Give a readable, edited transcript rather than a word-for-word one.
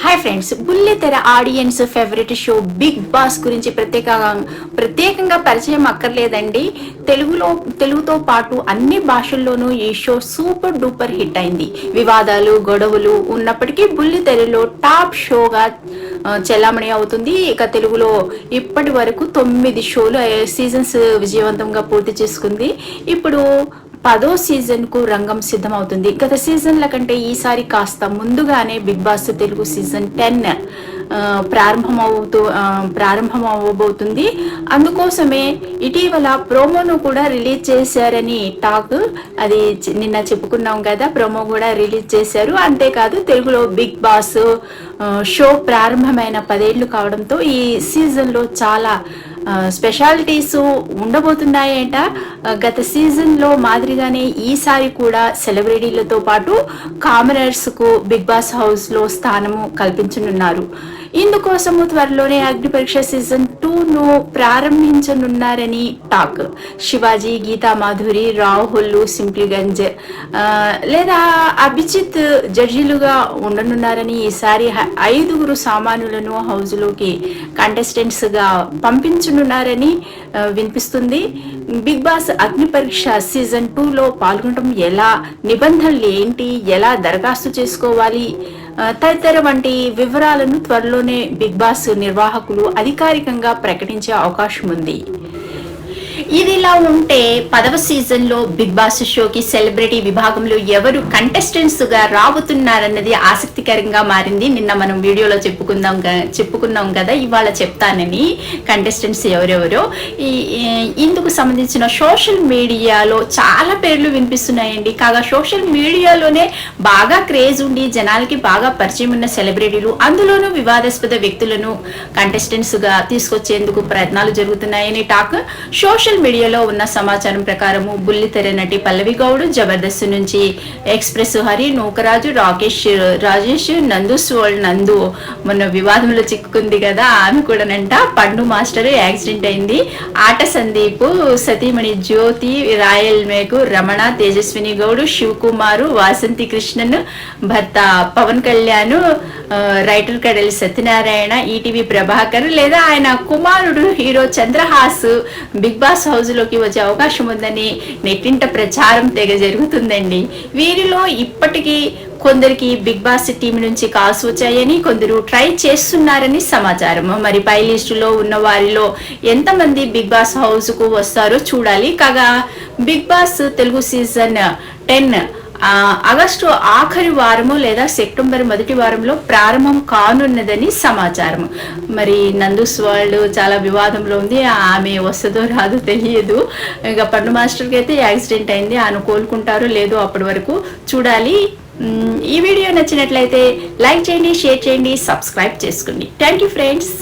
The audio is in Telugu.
హాయ్ ఫ్రెండ్స్, బుల్లితెర audience favourite show Bigg Boss గురించి ప్రత్యేకంగా పరిచయం అక్కర్లేదండి. తెలుగుతో పాటు అన్ని భాషల్లోనూ ఈ షో సూపర్ డూపర్ హిట్ అయింది. వివాదాలు గొడవలు ఉన్నప్పటికీ బుల్లితెరలో టాప్ షోగా చెల్లామణి అవుతుంది. ఇక తెలుగులో ఇప్పటి వరకు 9 షోలు సీజన్స్ విజయవంతంగా పూర్తి చేసుకుంది. ఇప్పుడు 10వ సీజన్ కు రంగం సిద్ధమవుతుంది. గత సీజన్ల కంటే ఈసారి కాస్త ముందుగానే బిగ్ బాస్ తెలుగు సీజన్ 10 ప్రారంభం అవ్వబోతుంది. అందుకోసమే ఇటీవల ప్రోమోను కూడా రిలీజ్ చేశారని టాక్. అది నిన్న చెప్పుకున్నాం కదా, ప్రోమో కూడా రిలీజ్ చేశారు. అంతేకాదు తెలుగులో బిగ్ బాస్ షో ప్రారంభమైన 10 ఏళ్లు కావడంతో ఈ సీజన్లో చాలా స్పెషాలిటీస్ ఉండబోతున్నాయంట. గత సీజన్లో మాదిరిగానే ఈసారి కూడా సెలబ్రిటీలతో పాటు కామనర్స్ కు బిగ్ బాస్ హౌస్ లో స్థానము కల్పించనున్నారు. ఇందుకోసము త్వరలోనే అగ్ని పరీక్ష సీజన్ 2ను ప్రారంభించనున్నారని టాక్. శివాజీ, గీతా మాధురి, రాహుల్, సింప్లిగంజ్ లేదా అభిజిత్ జడ్జిలుగా ఉండనున్నారని, ఈసారి 5 సామాన్యులను హౌస్ లోకి కంటెస్టెంట్స్ గా పంపించనున్నారని వినిపిస్తుంది. బిగ్ బాస్ అగ్ని పరీక్ష సీజన్ 2లో పాల్గొనడం ఎలా, నిబంధనలు ఏంటి, ఎలా దరఖాస్తు చేసుకోవాలి తదితర వంటి వివరాలను త్వరలోనే బిగ్ బాస్ నిర్వాహకులు అధికారికంగా ప్రకటించే అవకాశం ఉంది. ఇదిలా ఉంటే 10వ సీజన్ లో బిగ్ బాస్ షోకి సెలబ్రిటీ విభాగంలో ఎవరు కంటెస్టెంట్స్ గా రాబోతున్నారన్నది ఆసక్తికరంగా మారింది. నిన్న మనం వీడియోలో చెప్పుకున్నాం కదా, ఇవాళ చెప్తానని కంటెస్టెంట్స్ ఎవరెవరో. ఇందుకు సంబంధించిన సోషల్ మీడియాలో చాలా పేర్లు వినిపిస్తున్నాయండి. కాగా సోషల్ మీడియాలోనే బాగా క్రేజ్ ఉండి జనాలకి బాగా పరిచయం ఉన్న సెలబ్రిటీలు, అందులోనూ వివాదాస్పద వ్యక్తులను కంటెస్టెంట్స్ గా తీసుకొచ్చేందుకు ప్రయత్నాలు జరుగుతున్నాయని టాక్. సోషల్ మీడియాలో ఉన్న సమాచారం ప్రకారము బుల్లితెర నటి పల్లవి గౌడ్, జబర్దస్త్ నుంచి ఎక్స్ప్రెస్ హరి, నూకరాజు, రాజేష్, నందు మొన్న వివాదంలో చిక్కుకుంది కదా, ఆమె కూడానంట. పండు మాస్టర్ యాక్సిడెంట్ అయింది. ఆట సందీప్, సతీమణి జ్యోతి, రాయల్ మేఘు, రమణ, తేజస్విని గౌడ్, శివకుమారు, వాసంతి కృష్ణన్, భర్త పవన్ కళ్యాణ్, రైటర్ కడలి సత్యనారాయణ, ఈటీవీ ప్రభాకర్ లేదా ఆయన కుమారుడు hero Chandrahas Bigg Boss house లోకి వచ్చే అవకాశం ఉందని నెట్టింట ప్రచారం తెగ జరుగుతుందండి. వీరిలో ఇప్పటికీ కొందరికి బిగ్ బాస్ టీం నుంచి కాల్స్ వచ్చాయని, కొందరు ట్రై చేస్తున్నారని సమాచారం. మరి పై లిస్టులో ఉన్న వారిలో ఎంతమంది బిగ్ బాస్ హౌస్ కు వస్తారో చూడాలి. కాగా Bigg Boss Telugu season 10 August ఆఖరి వారము లేదా సెప్టెంబర్ మొదటి వారంలో ప్రారంభం కానున్నదని సమాచారం. మరి నందూస్ వరల్డ్ చాలా వివాదంలో ఉంది. ఆమె వస్తుందో రాదో తెలియదు. ఇక పండు మాస్టర్కి అయితే యాక్సిడెంట్ అయింది. ఆయన కోలుకుంటారో లేదో అప్పటి వరకు చూడాలి. ఈ వీడియో నచ్చినట్లయితే లైక్ చేయండి, షేర్ చేయండి, సబ్స్క్రైబ్ చేసుకోండి. Thank you friends.